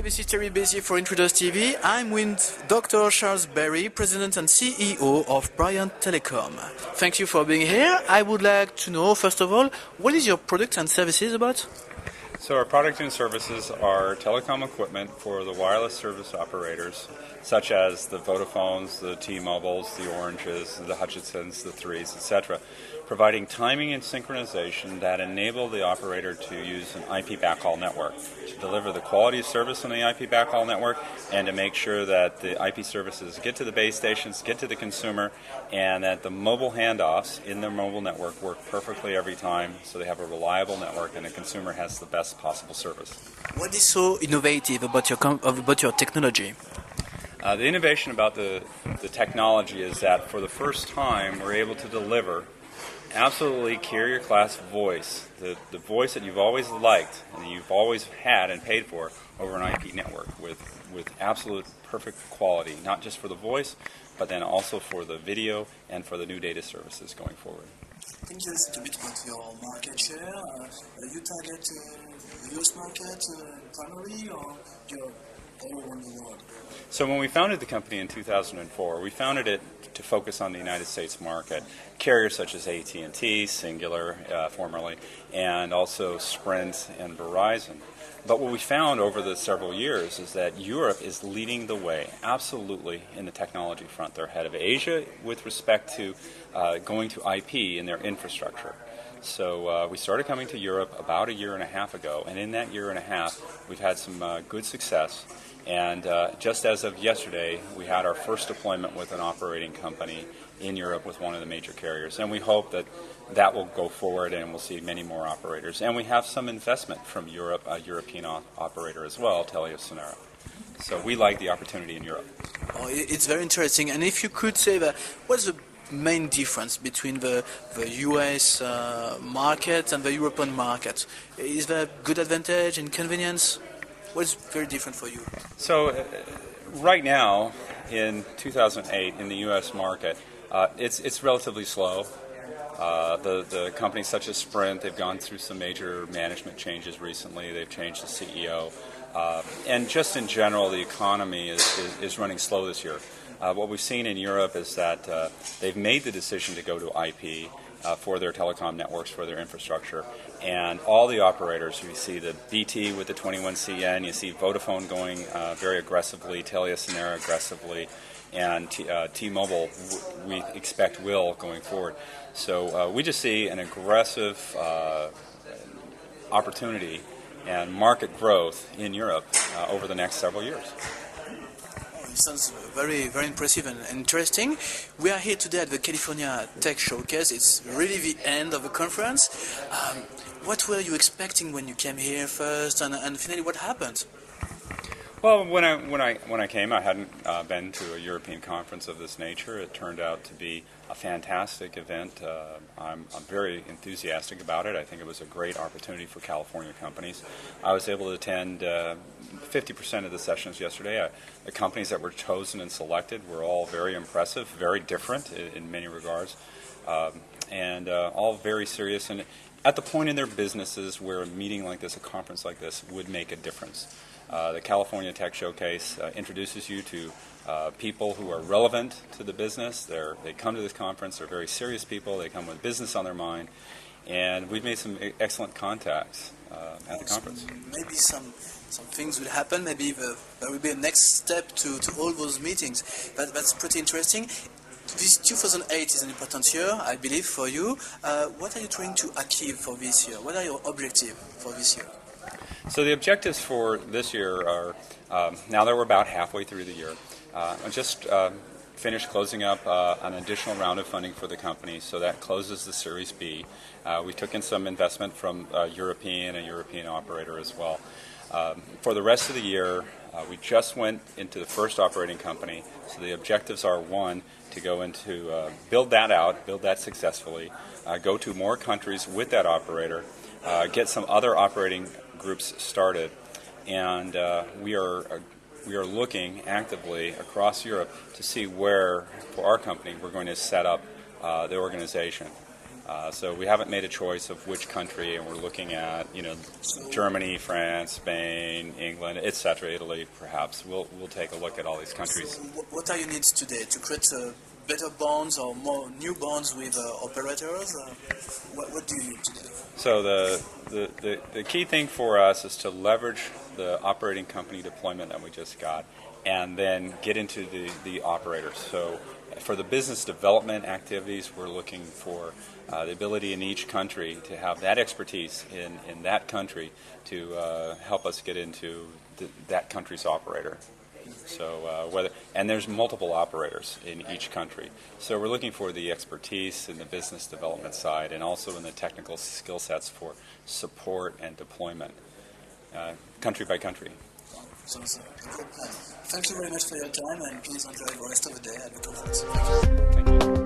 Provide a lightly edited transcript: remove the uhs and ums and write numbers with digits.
this is Terry Bézier for Intruders TV. I'm with Dr. Charles Berry, President and CEO of Brilliant Telecom. Thank you for being here. I would like to know, first of all, what is your product and services about? So our product and services are telecom equipment for the wireless service operators, such as the Vodafones, the T-Mobiles, the Oranges, the Hutchisons, the Threes, etc., providing timing and synchronization that enable the operator to use an IP backhaul network to deliver the quality of service on the IP backhaul network and to make sure that the IP services get to the base stations, get to the consumer, and that the mobile handoffs in their mobile network work perfectly every time so they have a reliable network and the consumer has the best possible service. What is so innovative about your technology? The innovation about the technology is that for the first time we're able to deliver absolutely carrier class voice, the voice that you've always liked and you've always had and paid for over an IP network with absolute perfect quality, not just for the voice, but then also for the video and for the new data services going forward. Can you tell us a bit about your market share? You target the US market primarily, or you're all around the world? So when we founded the company in 2004, we founded it to focus on the United States market. Carriers such as AT&T, Singular, formerly, and also Sprint and Verizon. But what we found over the several years is that Europe is leading the way, absolutely, in the technology front. They're ahead of Asia with respect to going to IP in their infrastructure. So we started coming to Europe about a year and a half ago, and in that year and a half, we've had some good success. And just as of yesterday, we had our first deployment with an operating company in Europe with one of the major carriers. And we hope that that will go forward and we'll see many more operators. And we have some investment from Europe, a European operator as well, TeliaSonera. So we like the opportunity in Europe. Oh, it's very interesting. And if you could say that, what's the main difference between the US market and the European market? Is there a good advantage in convenience? What's very different for you? So right now, in 2008, in the U.S. market, it's relatively slow. The companies such as Sprint, they've gone through some major management changes recently. They've changed the CEO. And just in general, the economy is running slow this year. What we've seen in Europe is that they've made the decision to go to IP for their telecom networks, for their infrastructure. And all the operators, you see the BT with the 21CN, you see Vodafone going very aggressively, TeliaSonera aggressively, and T-Mobile we expect will going forward. So we just see an aggressive opportunity and market growth in Europe over the next several years. It sounds very, very impressive and interesting. We are here today at the California Tech Showcase. It's really the end of the conference. What were you expecting when you came here first, and finally what happened? Well, when I came, I hadn't been to a European conference of this nature. It turned out to be a fantastic event. I'm very enthusiastic about it. I think it was a great opportunity for California companies. I was able to attend 50% of the sessions yesterday. The companies that were chosen and selected were all very impressive, very different in many regards, and all very serious and at the point in their businesses where a meeting like this, a conference like this, would make a difference. The California Tech Showcase introduces you to people who are relevant to the business. They come to this conference, they're very serious people, they come with business on their mind, and we've made some excellent contacts at the conference. Maybe some things will happen, maybe there will be a next step to all those meetings. That's pretty interesting. This 2008 is an important year, I believe, for you. What are you trying to achieve for this year? What are your objectives for this year? So the objectives for this year are, now that we're about halfway through the year, just finished closing up an additional round of funding for the company, so that closes the Series B. We took in some investment from a European operator as well. For the rest of the year, we just went into the first operating company, so the objectives are, one, to go into build that successfully, go to more countries with that operator, get some other operating groups started, and we are looking actively across Europe to see where, for our company, we're going to set up the organization. So we haven't made a choice of which country, and we're looking at, Germany, France, Spain, England, etc., Italy, perhaps. We'll take a look at all these countries. So what are your needs today to create better bonds or more new bonds with operators? What do you need today? So the key thing for us is to leverage the operating company deployment that we just got, and then get into the operators. So for the business development activities, we're looking for the ability in each country to have that expertise in that country to help us get into that country's operator. So and there's multiple operators in each country. So we're looking for the expertise in the business development side, and also in the technical skill sets for support and deployment, country by country. Sounds like a good plan. Thank you very much for your time, and please enjoy the rest of the day at the conference. Thank you.